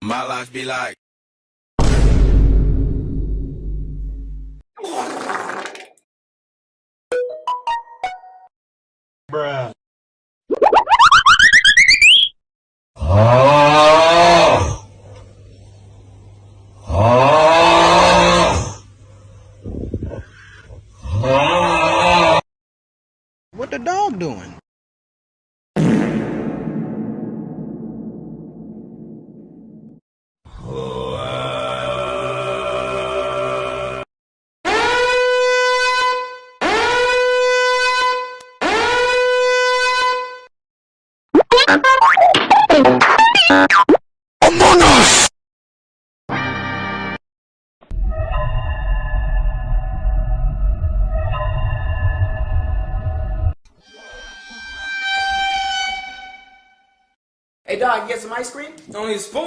My life be like. Bruh. What the dog doing? Among Us! Hey, dog, get some ice cream? Only a spoon.